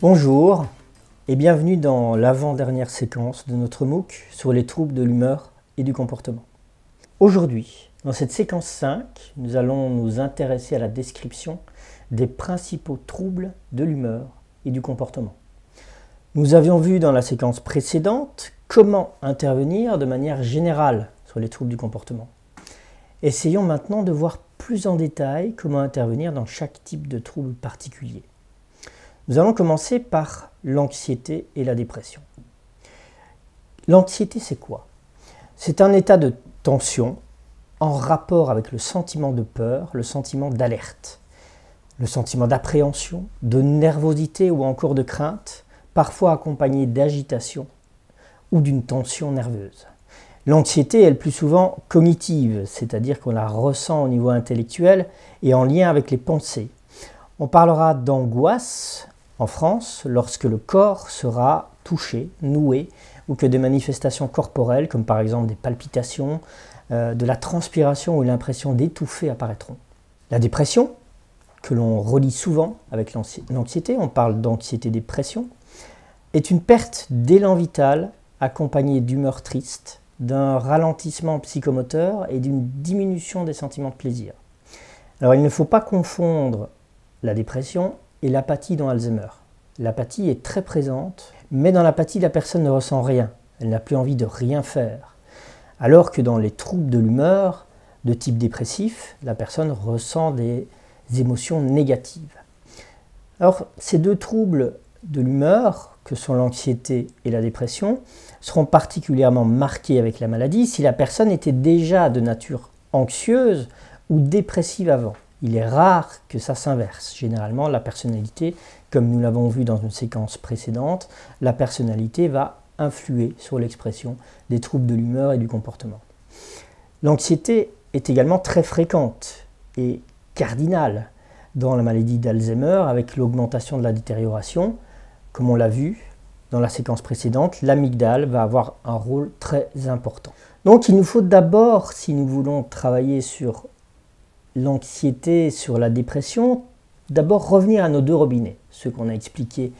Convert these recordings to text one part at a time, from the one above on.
Bonjour et bienvenue dans l'avant-dernière séquence de notre MOOC sur les troubles de l'humeur et du comportement. Aujourd'hui, dans cette séquence 5, nous allons nous intéresser à la description des principaux troubles de l'humeur et du comportement. Nous avions vu dans la séquence précédente comment intervenir de manière générale sur les troubles du comportement. Essayons maintenant de voir plus en détail comment intervenir dans chaque type de trouble particulier. Nous allons commencer par l'anxiété et la dépression. L'anxiété, c'est quoi? C'est un état de tension en rapport avec le sentiment de peur, le sentiment d'alerte, le sentiment d'appréhension, de nervosité ou encore de crainte, parfois accompagné d'agitation ou d'une tension nerveuse. L'anxiété est le plus souvent cognitive, c'est-à-dire qu'on la ressent au niveau intellectuel et en lien avec les pensées. On parlera d'angoisse en France lorsque le corps sera touché, noué, ou que des manifestations corporelles, comme par exemple des palpitations, de la transpiration ou l'impression d'étouffer apparaîtront. La dépression, que l'on relie souvent avec l'anxiété, on parle d'anxiété-dépression, est une perte d'élan vital accompagnée d'humeur triste, d'un ralentissement psychomoteur et d'une diminution des sentiments de plaisir. Alors il ne faut pas confondre la dépression et l'apathie dans Alzheimer. L'apathie est très présente, mais dans l'apathie, la personne ne ressent rien. Elle n'a plus envie de rien faire. Alors que dans les troubles de l'humeur, de type dépressif, la personne ressent des émotions négatives. Alors, ces deux troubles de l'humeur, que sont l'anxiété et la dépression, seront particulièrement marqués avec la maladie si la personne était déjà de nature anxieuse ou dépressive avant. Il est rare que ça s'inverse. Généralement, la personnalité, comme nous l'avons vu dans une séquence précédente, la personnalité va influer sur l'expression des troubles de l'humeur et du comportement. L'anxiété est également très fréquente et cardinale dans la maladie d'Alzheimer avec l'augmentation de la détérioration. Comme on l'a vu dans la séquence précédente, l'amygdale va avoir un rôle très important. Donc il nous faut d'abord, si nous voulons travailler sur l'anxiété, sur la dépression, d'abord revenir à nos deux robinets, ceux qu'on a expliqués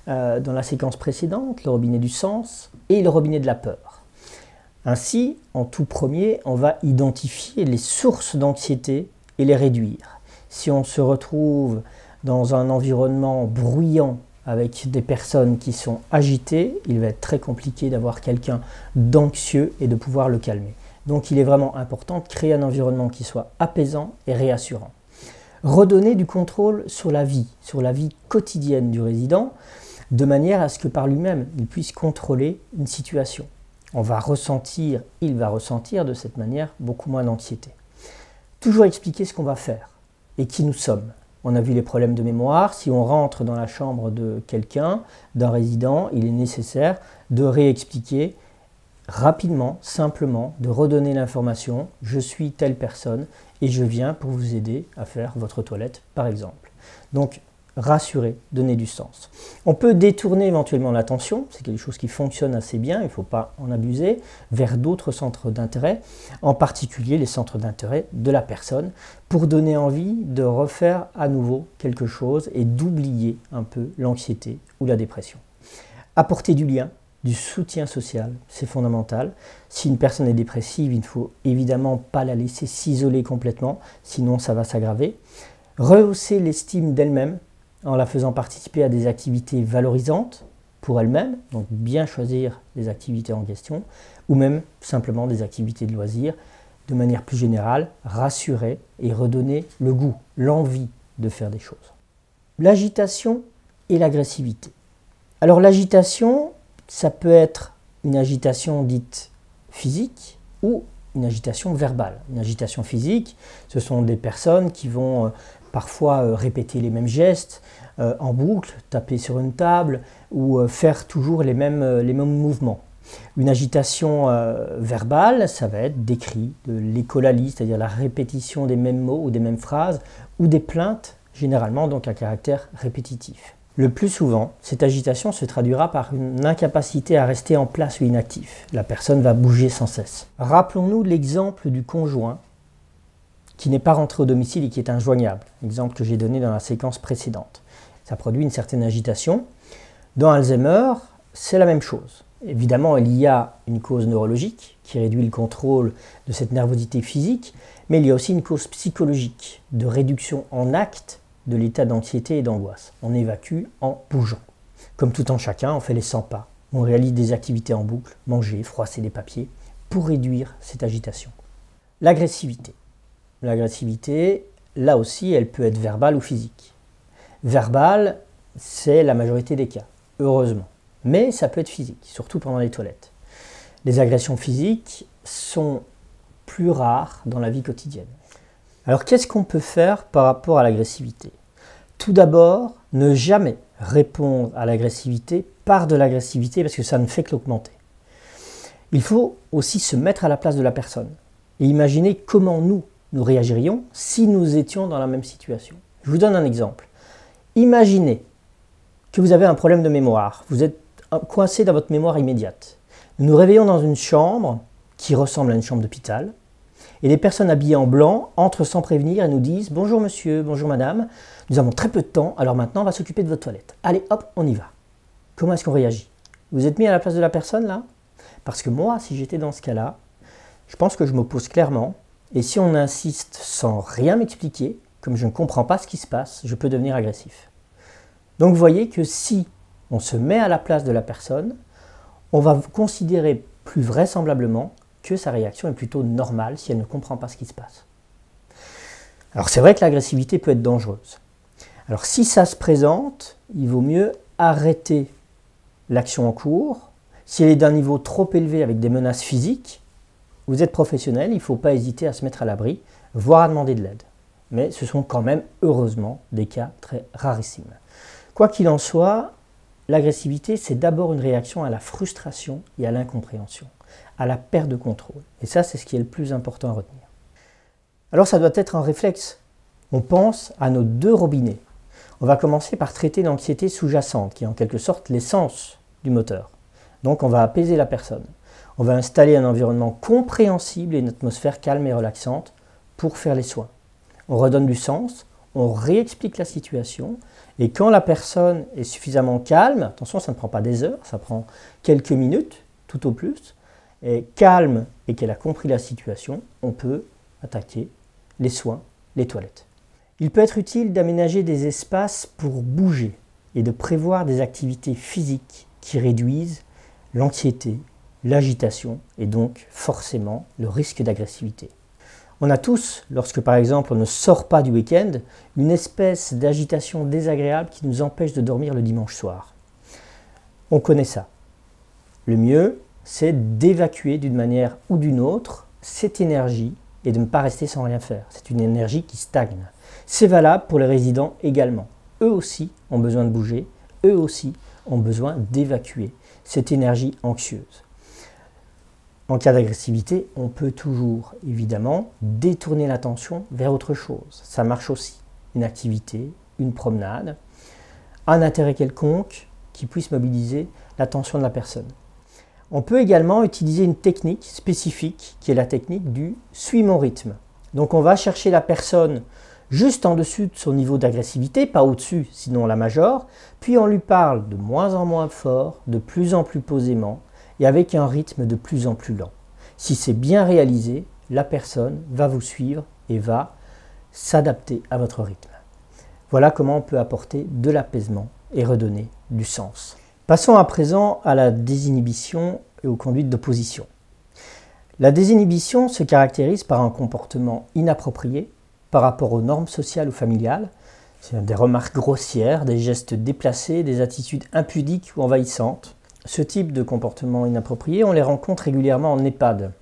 dans la séquence précédente, le robinet du sens et le robinet de la peur. Ainsi, en tout premier, on va identifier les sources d'anxiété et les réduire. Si on se retrouve dans un environnement bruyant avec des personnes qui sont agitées, il va être très compliqué d'avoir quelqu'un d'anxieux et de pouvoir le calmer. Donc il est vraiment important de créer un environnement qui soit apaisant et réassurant. Redonner du contrôle sur la vie quotidienne du résident, de manière à ce que par lui-même, il puisse contrôler une situation. Il va ressentir de cette manière beaucoup moins d'anxiété. Toujours expliquer ce qu'on va faire et qui nous sommes. On a vu les problèmes de mémoire. Si on rentre dans la chambre de quelqu'un, d'un résident, il est nécessaire de réexpliquer rapidement, simplement, de redonner l'information « je suis telle personne et je viens pour vous aider à faire votre toilette » par exemple. Donc, rassurer, donner du sens. On peut détourner éventuellement l'attention, c'est quelque chose qui fonctionne assez bien, il ne faut pas en abuser, vers d'autres centres d'intérêt, en particulier les centres d'intérêt de la personne, pour donner envie de refaire à nouveau quelque chose et d'oublier un peu l'anxiété ou la dépression. Apporter du lien, du soutien social, c'est fondamental. Si une personne est dépressive, il ne faut évidemment pas la laisser s'isoler complètement, sinon ça va s'aggraver. Rehausser l'estime d'elle-même en la faisant participer à des activités valorisantes pour elle-même, donc bien choisir les activités en question, ou même simplement des activités de loisirs, de manière plus générale, rassurer et redonner le goût, l'envie de faire des choses. L'agitation et l'agressivité. Alors l'agitation, ça peut être une agitation dite physique ou une agitation verbale. Une agitation physique, ce sont des personnes qui vont parfois répéter les mêmes gestes en boucle, taper sur une table ou faire toujours les mêmes mouvements. Une agitation verbale, ça va être des cris, de l'écholalie, c'est-à-dire la répétition des mêmes mots ou des mêmes phrases, ou des plaintes, généralement donc à caractère répétitif. Le plus souvent, cette agitation se traduira par une incapacité à rester en place ou inactif. La personne va bouger sans cesse. Rappelons-nous l'exemple du conjoint qui n'est pas rentré au domicile et qui est injoignable. Exemple que j'ai donné dans la séquence précédente. Ça produit une certaine agitation. Dans Alzheimer, c'est la même chose. Évidemment, il y a une cause neurologique qui réduit le contrôle de cette nervosité physique, mais il y a aussi une cause psychologique de réduction en acte de l'état d'anxiété et d'angoisse. On évacue en bougeant. Comme tout en chacun, on fait les 100 pas. On réalise des activités en boucle, manger, froisser des papiers, pour réduire cette agitation. L'agressivité. L'agressivité, là aussi, elle peut être verbale ou physique. Verbale, c'est la majorité des cas, heureusement. Mais ça peut être physique, surtout pendant les toilettes. Les agressions physiques sont plus rares dans la vie quotidienne. Alors qu'est-ce qu'on peut faire par rapport à l'agressivité? Tout d'abord, ne jamais répondre à l'agressivité par de l'agressivité parce que ça ne fait que l'augmenter. Il faut aussi se mettre à la place de la personne et imaginer comment nous réagirions si nous étions dans la même situation. Je vous donne un exemple. Imaginez que vous avez un problème de mémoire, vous êtes coincé dans votre mémoire immédiate. Nous nous réveillons dans une chambre qui ressemble à une chambre d'hôpital et les personnes habillées en blanc entrent sans prévenir et nous disent « Bonjour monsieur, bonjour madame, nous avons très peu de temps, alors maintenant on va s'occuper de votre toilette. Allez hop, on y va. » Comment est-ce qu'on réagit? Vous êtes mis à la place de la personne là? Parce que moi, si j'étais dans ce cas-là, je pense que je m'oppose clairement et si on insiste sans rien m'expliquer, comme je ne comprends pas ce qui se passe, je peux devenir agressif. Donc vous voyez que si on se met à la place de la personne, on va considérer plus vraisemblablement que sa réaction est plutôt normale si elle ne comprend pas ce qui se passe. Alors c'est vrai que l'agressivité peut être dangereuse. Alors si ça se présente, il vaut mieux arrêter l'action en cours. Si elle est d'un niveau trop élevé avec des menaces physiques, vous êtes professionnel, il ne faut pas hésiter à se mettre à l'abri, voire à demander de l'aide. Mais ce sont quand même, heureusement, des cas très rarissimes. Quoi qu'il en soit, l'agressivité, c'est d'abord une réaction à la frustration et à l'incompréhension, à la perte de contrôle. Et ça, c'est ce qui est le plus important à retenir. Alors ça doit être un réflexe. On pense à nos deux robinets. On va commencer par traiter l'anxiété sous-jacente, qui est en quelque sorte l'essence du moteur. Donc on va apaiser la personne. On va installer un environnement compréhensible et une atmosphère calme et relaxante pour faire les soins. On redonne du sens, on réexplique la situation et quand la personne est suffisamment calme, attention ça ne prend pas des heures, ça prend quelques minutes tout au plus, et calme et qu'elle a compris la situation, on peut attaquer les soins, les toilettes. Il peut être utile d'aménager des espaces pour bouger et de prévoir des activités physiques qui réduisent l'anxiété, l'agitation et donc forcément le risque d'agressivité. On a tous, lorsque par exemple on ne sort pas du week-end, une espèce d'agitation désagréable qui nous empêche de dormir le dimanche soir. On connaît ça. Le mieux, c'est d'évacuer d'une manière ou d'une autre cette énergie et de ne pas rester sans rien faire. C'est une énergie qui stagne. C'est valable pour les résidents également. Eux aussi ont besoin de bouger, eux aussi ont besoin d'évacuer cette énergie anxieuse. En cas d'agressivité, on peut toujours, évidemment, détourner l'attention vers autre chose. Ça marche aussi. Une activité, une promenade, un intérêt quelconque qui puisse mobiliser l'attention de la personne. On peut également utiliser une technique spécifique qui est la technique du « suis mon rythme ». Donc on va chercher la personne juste en dessus de son niveau d'agressivité, pas au-dessus, sinon on la majore, puis on lui parle de moins en moins fort, de plus en plus posément, et avec un rythme de plus en plus lent. Si c'est bien réalisé, la personne va vous suivre et va s'adapter à votre rythme. Voilà comment on peut apporter de l'apaisement et redonner du sens. Passons à présent à la désinhibition et aux conduites d'opposition. La désinhibition se caractérise par un comportement inapproprié par rapport aux normes sociales ou familiales. C'est des remarques grossières, des gestes déplacés, des attitudes impudiques ou envahissantes. Ce type de comportement inapproprié, on les rencontre régulièrement en EHPAD.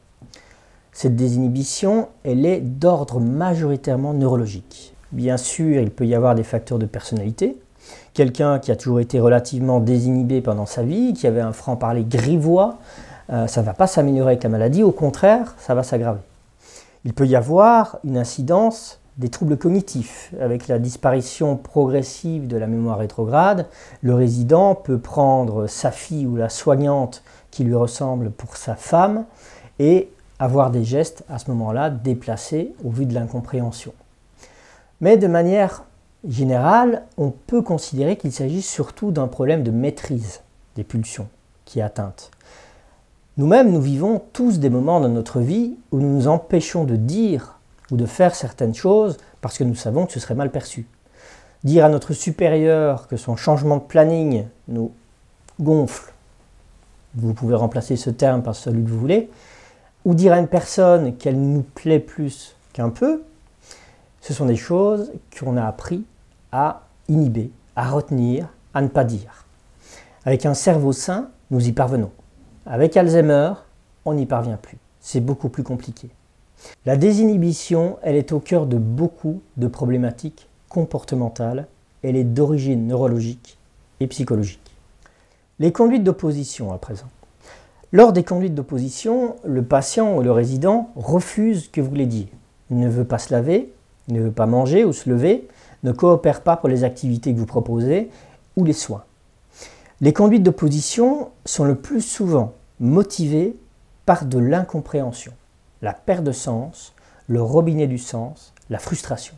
Cette désinhibition, elle est d'ordre majoritairement neurologique. Bien sûr, il peut y avoir des facteurs de personnalité. Quelqu'un qui a toujours été relativement désinhibé pendant sa vie, qui avait un franc-parler grivois, ça ne va pas s'améliorer avec la maladie, au contraire, ça va s'aggraver. Il peut y avoir une incidence des troubles cognitifs. Avec la disparition progressive de la mémoire rétrograde, le résident peut prendre sa fille ou la soignante qui lui ressemble pour sa femme et avoir des gestes à ce moment-là déplacés au vu de l'incompréhension. Mais de manière générale, on peut considérer qu'il s'agit surtout d'un problème de maîtrise des pulsions qui est atteinte. Nous-mêmes, nous vivons tous des moments dans notre vie où nous nous empêchons de dire ou de faire certaines choses parce que nous savons que ce serait mal perçu. Dire à notre supérieur que son changement de planning nous gonfle, vous pouvez remplacer ce terme par celui que vous voulez, ou dire à une personne qu'elle nous plaît plus qu'un peu, ce sont des choses qu'on a appris à inhiber, à retenir, à ne pas dire. Avec un cerveau sain, nous y parvenons. Avec Alzheimer, on n'y parvient plus. C'est beaucoup plus compliqué. La désinhibition, elle est au cœur de beaucoup de problématiques comportementales. Elle est d'origine neurologique et psychologique. Les conduites d'opposition à présent. Lors des conduites d'opposition, le patient ou le résident refuse que vous l'aidiez. Il ne veut pas se laver, il ne veut pas manger ou se lever, ne coopère pas pour les activités que vous proposez ou les soins. Les conduites d'opposition sont le plus souvent motivées par de l'incompréhension, la perte de sens, le robinet du sens, la frustration.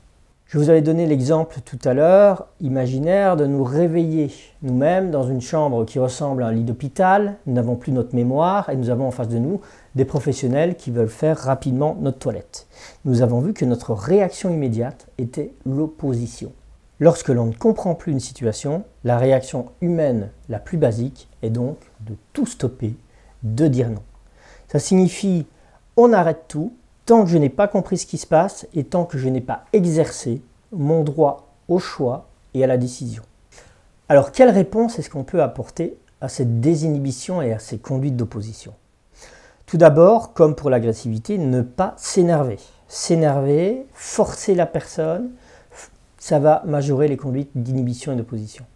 Je vous avais donné l'exemple tout à l'heure, imaginaire, de nous réveiller nous-mêmes dans une chambre qui ressemble à un lit d'hôpital. Nous n'avons plus notre mémoire et nous avons en face de nous des professionnels qui veulent faire rapidement notre toilette. Nous avons vu que notre réaction immédiate était l'opposition. Lorsque l'on ne comprend plus une situation, la réaction humaine la plus basique est donc de tout stopper, de dire non. Ça signifie on arrête tout, tant que je n'ai pas compris ce qui se passe et tant que je n'ai pas exercé mon droit au choix et à la décision. Alors, quelle réponse est-ce qu'on peut apporter à cette désinhibition et à ces conduites d'opposition? Tout d'abord, comme pour l'agressivité, ne pas s'énerver. S'énerver, forcer la personne, ça va majorer les conduites d'inhibition et d'opposition.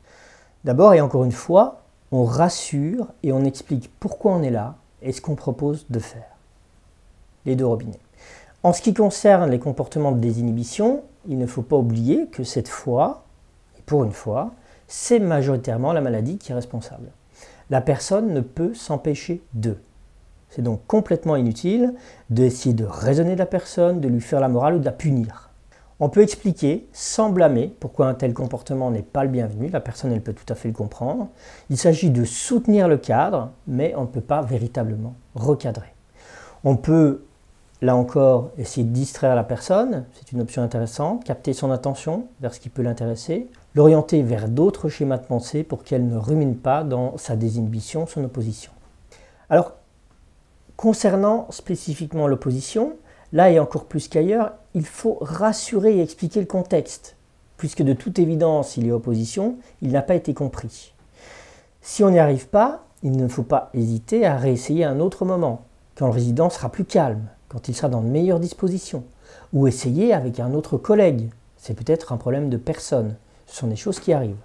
D'abord et encore une fois, on rassure et on explique pourquoi on est là et ce qu'on propose de faire. Les deux robinets. En ce qui concerne les comportements de désinhibition, il ne faut pas oublier que cette fois, et pour une fois, c'est majoritairement la maladie qui est responsable. La personne ne peut s'empêcher d'eux. C'est donc complètement inutile d'essayer de raisonner de la personne, de lui faire la morale ou de la punir. On peut expliquer, sans blâmer, pourquoi un tel comportement n'est pas le bienvenu. La personne, elle peut tout à fait le comprendre. Il s'agit de soutenir le cadre, mais on ne peut pas véritablement recadrer. On peut là encore, essayer de distraire la personne, c'est une option intéressante, capter son attention vers ce qui peut l'intéresser, l'orienter vers d'autres schémas de pensée pour qu'elle ne rumine pas dans sa désinhibition, son opposition. Alors, concernant spécifiquement l'opposition, là et encore plus qu'ailleurs, il faut rassurer et expliquer le contexte, puisque de toute évidence, il y a opposition, il n'a pas été compris. Si on n'y arrive pas, il ne faut pas hésiter à réessayer à un autre moment, quand le résident sera plus calme, quand il sera dans de meilleures dispositions, ou essayer avec un autre collègue. C'est peut-être un problème de personne. Ce sont des choses qui arrivent.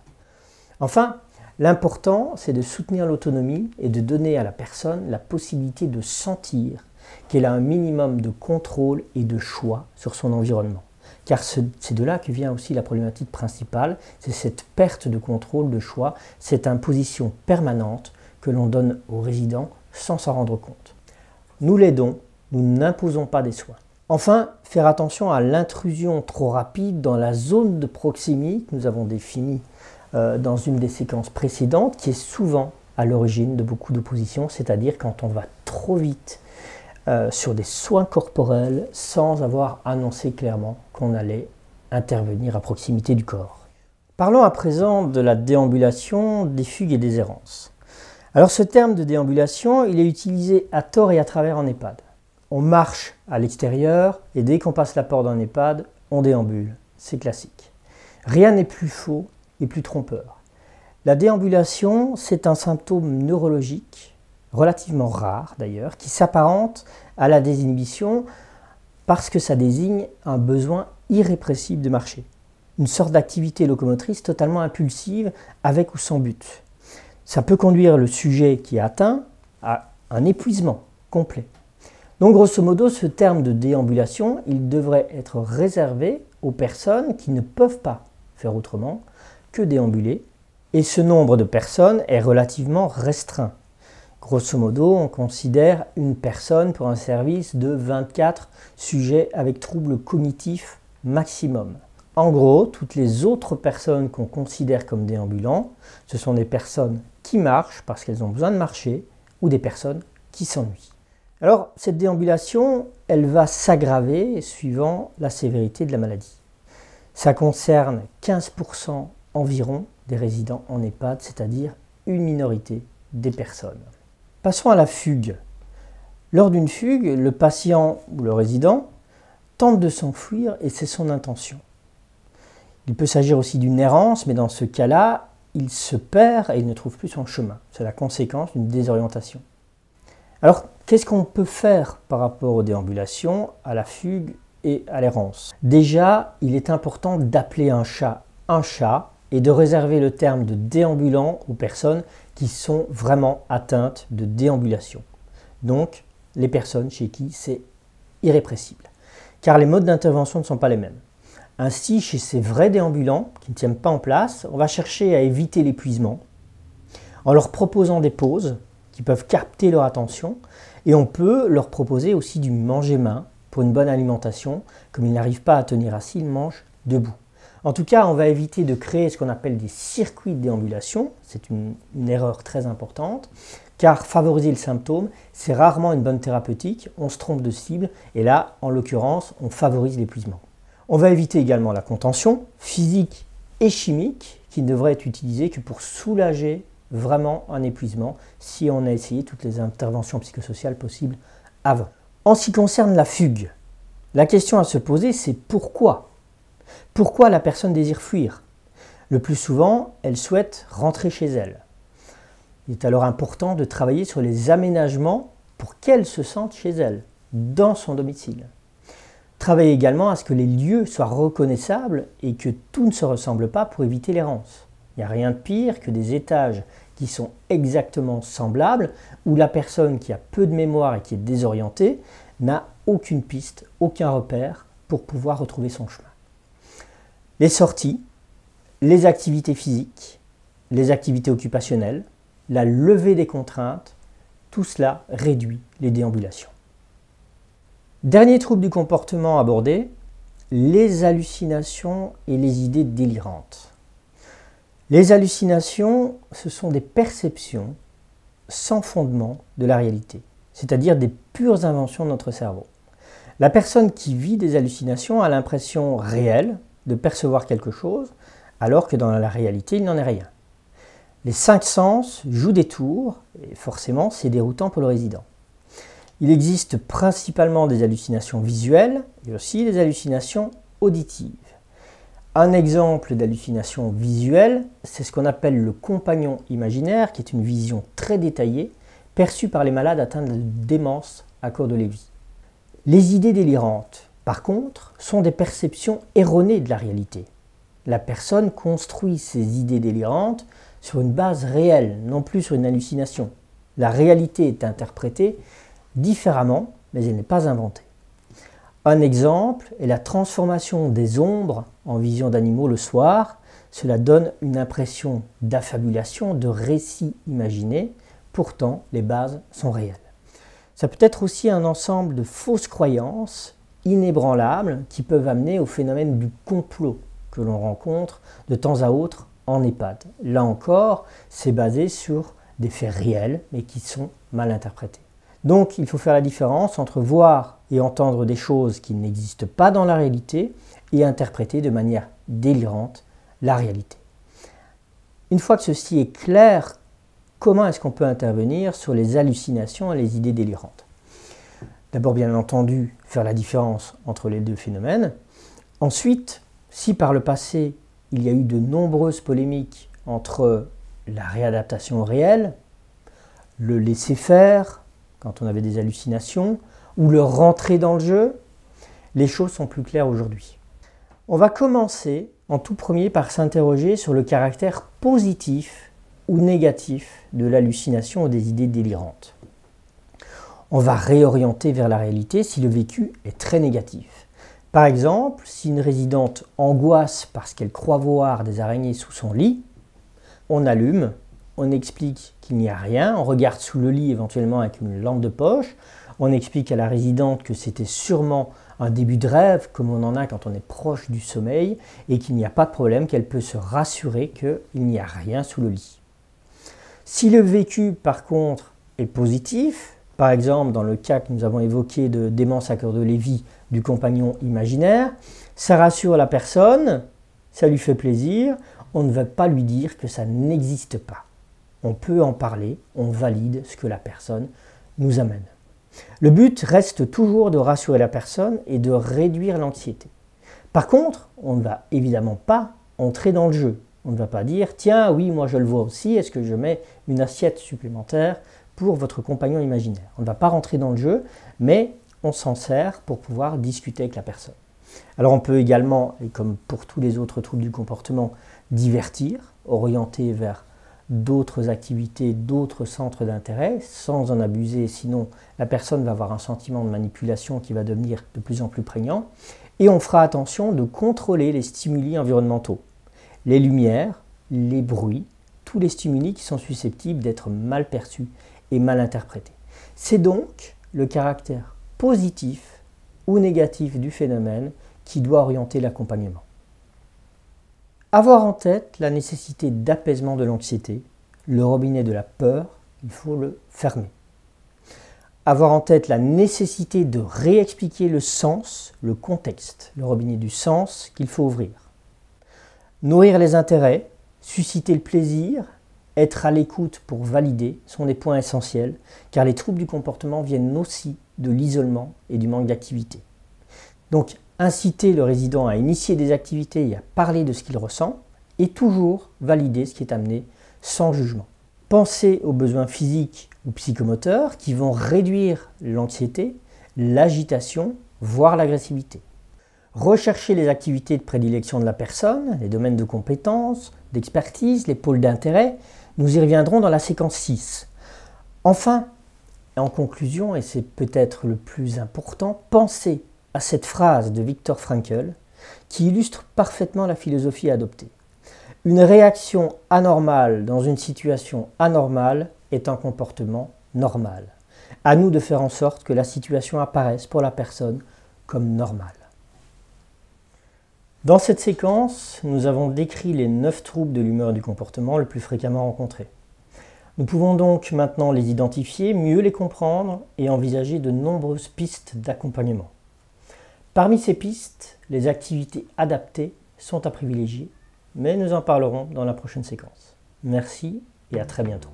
Enfin, l'important, c'est de soutenir l'autonomie et de donner à la personne la possibilité de sentir qu'elle a un minimum de contrôle et de choix sur son environnement. Car c'est de là que vient aussi la problématique principale, c'est cette perte de contrôle, de choix, cette imposition permanente que l'on donne aux résidents sans s'en rendre compte. Nous l'aidons, nous n'imposons pas des soins. Enfin, faire attention à l'intrusion trop rapide dans la zone de proximité que nous avons définie dans une des séquences précédentes, qui est souvent à l'origine de beaucoup d'oppositions, c'est-à-dire quand on va trop vite sur des soins corporels sans avoir annoncé clairement qu'on allait intervenir à proximité du corps. Parlons à présent de la déambulation, des fugues et des errances. Alors ce terme de déambulation, il est utilisé à tort et à travers en EHPAD. On marche à l'extérieur et dès qu'on passe la porte d'un EHPAD, on déambule. C'est classique. Rien n'est plus faux et plus trompeur. La déambulation, c'est un symptôme neurologique, relativement rare d'ailleurs, qui s'apparente à la désinhibition parce que ça désigne un besoin irrépressible de marcher. Une sorte d'activité locomotrice totalement impulsive avec ou sans but. Ça peut conduire le sujet qui est atteint à un épuisement complet. Donc grosso modo, ce terme de déambulation, il devrait être réservé aux personnes qui ne peuvent pas faire autrement que déambuler. Et ce nombre de personnes est relativement restreint. Grosso modo, on considère une personne pour un service de 24 sujets avec troubles cognitifs maximum. En gros, toutes les autres personnes qu'on considère comme déambulants, ce sont des personnes qui marchent parce qu'elles ont besoin de marcher ou des personnes qui s'ennuient. Alors, cette déambulation, elle va s'aggraver suivant la sévérité de la maladie. Ça concerne 15% environ des résidents en EHPAD, c'est-à-dire une minorité des personnes. Passons à la fugue. Lors d'une fugue, le patient ou le résident tente de s'enfuir et c'est son intention. Il peut s'agir aussi d'une errance, mais dans ce cas-là, il se perd et il ne trouve plus son chemin. C'est la conséquence d'une désorientation. Alors, qu'est-ce qu'on peut faire par rapport aux déambulations, à la fugue et à l'errance? Déjà, il est important d'appeler un chat et de réserver le terme de déambulant aux personnes qui sont vraiment atteintes de déambulation. Donc, les personnes chez qui c'est irrépressible. Car les modes d'intervention ne sont pas les mêmes. Ainsi, chez ces vrais déambulants qui ne tiennent pas en place, on va chercher à éviter l'épuisement en leur proposant des pauses qui peuvent capter leur attention et on peut leur proposer aussi du manger-main pour une bonne alimentation. Comme ils n'arrivent pas à tenir assis, ils mangent debout. En tout cas, on va éviter de créer ce qu'on appelle des circuits de déambulation. C'est une erreur très importante, car favoriser le symptôme, c'est rarement une bonne thérapeutique. On se trompe de cible, et là, en l'occurrence, on favorise l'épuisement. On va éviter également la contention physique et chimique, qui ne devrait être utilisée que pour soulager vraiment un épuisement, si on a essayé toutes les interventions psychosociales possibles avant. En ce qui concerne la fugue, la question à se poser, c'est pourquoi ? Pourquoi la personne désire fuir? Le plus souvent, elle souhaite rentrer chez elle. Il est alors important de travailler sur les aménagements pour qu'elle se sente chez elle, dans son domicile. Travailler également à ce que les lieux soient reconnaissables et que tout ne se ressemble pas pour éviter l'errance. Il n'y a rien de pire que des étages qui sont exactement semblables, où la personne qui a peu de mémoire et qui est désorientée n'a aucune piste, aucun repère pour pouvoir retrouver son chemin. Les sorties, les activités physiques, les activités occupationnelles, la levée des contraintes, tout cela réduit les déambulations. Dernier trouble du comportement abordé, les hallucinations et les idées délirantes. Les hallucinations, ce sont des perceptions sans fondement de la réalité, c'est-à-dire des pures inventions de notre cerveau. La personne qui vit des hallucinations a l'impression réelle de percevoir quelque chose, alors que dans la réalité, il n'en est rien. Les 5 sens jouent des tours, et forcément, c'est déroutant pour le résident. Il existe principalement des hallucinations visuelles et aussi des hallucinations auditives. Un exemple d'hallucination visuelle, c'est ce qu'on appelle le compagnon imaginaire, qui est une vision très détaillée, perçue par les malades atteints de démence à court de Lévy. Les idées délirantes, par contre, sont des perceptions erronées de la réalité. La personne construit ses idées délirantes sur une base réelle, non plus sur une hallucination. La réalité est interprétée différemment, mais elle n'est pas inventée. Un exemple est la transformation des ombres en vision d'animaux le soir. Cela donne une impression d'affabulation, de récit imaginé. Pourtant, les bases sont réelles. Ça peut être aussi un ensemble de fausses croyances inébranlables qui peuvent amener au phénomène du complot que l'on rencontre de temps à autre en EHPAD. Là encore, c'est basé sur des faits réels, mais qui sont mal interprétés. Donc, il faut faire la différence entre voir et entendre des choses qui n'existent pas dans la réalité et interpréter de manière délirante la réalité. Une fois que ceci est clair, comment est-ce qu'on peut intervenir sur les hallucinations et les idées délirantes? D'abord, bien entendu, faire la différence entre les deux phénomènes. Ensuite, si par le passé, il y a eu de nombreuses polémiques entre la réadaptation au réel, le laisser-faire, quand on avait des hallucinations, ou le rentrer dans le jeu, les choses sont plus claires aujourd'hui. On va commencer en tout premier par s'interroger sur le caractère positif ou négatif de l'hallucination ou des idées délirantes. On va réorienter vers la réalité si le vécu est très négatif. Par exemple, si une résidente angoisse parce qu'elle croit voir des araignées sous son lit, on allume, on explique qu'il n'y a rien, on regarde sous le lit éventuellement avec une lampe de poche, On explique à la résidente que c'était sûrement un début de rêve, comme on en a quand on est proche du sommeil, et qu'il n'y a pas de problème, qu'elle peut se rassurer qu'il n'y a rien sous le lit. Si le vécu, par contre, est positif, par exemple dans le cas que nous avons évoqué de démence à cœur de Lévy du compagnon imaginaire, ça rassure la personne, ça lui fait plaisir, on ne va pas lui dire que ça n'existe pas. On peut en parler, on valide ce que la personne nous amène. Le but reste toujours de rassurer la personne et de réduire l'anxiété. Par contre, on ne va évidemment pas entrer dans le jeu. On ne va pas dire « Tiens, oui, moi je le vois aussi, est-ce que je mets une assiette supplémentaire pour votre compagnon imaginaire ?» On ne va pas rentrer dans le jeu, mais on s'en sert pour pouvoir discuter avec la personne. Alors on peut également, et comme pour tous les autres troubles du comportement, divertir, orienter vers d'autres activités, d'autres centres d'intérêt, sans en abuser, sinon la personne va avoir un sentiment de manipulation qui va devenir de plus en plus prégnant. Et on fera attention de contrôler les stimuli environnementaux, les lumières, les bruits, tous les stimuli qui sont susceptibles d'être mal perçus et mal interprétés. C'est donc le caractère positif ou négatif du phénomène qui doit orienter l'accompagnement. Avoir en tête la nécessité d'apaisement de l'anxiété, le robinet de la peur, il faut le fermer. Avoir en tête la nécessité de réexpliquer le sens, le contexte, le robinet du sens qu'il faut ouvrir. Nourrir les intérêts, susciter le plaisir, être à l'écoute pour valider sont des points essentiels, car les troubles du comportement viennent aussi de l'isolement et du manque d'activité. Donc, inciter le résident à initier des activités et à parler de ce qu'il ressent, et toujours valider ce qui est amené sans jugement. Penser aux besoins physiques ou psychomoteurs qui vont réduire l'anxiété, l'agitation, voire l'agressivité. Rechercher les activités de prédilection de la personne, les domaines de compétences, d'expertise, les pôles d'intérêt, nous y reviendrons dans la séquence 6. Enfin, et en conclusion, et c'est peut-être le plus important, penser à cette phrase de Viktor Frankl qui illustre parfaitement la philosophie adoptée. Une réaction anormale dans une situation anormale est un comportement normal. À nous de faire en sorte que la situation apparaisse pour la personne comme normale. Dans cette séquence, nous avons décrit les 9 troubles de l'humeur et du comportement le plus fréquemment rencontrés. Nous pouvons donc maintenant les identifier, mieux les comprendre et envisager de nombreuses pistes d'accompagnement. Parmi ces pistes, les activités adaptées sont à privilégier, mais nous en parlerons dans la prochaine séquence. Merci et à très bientôt.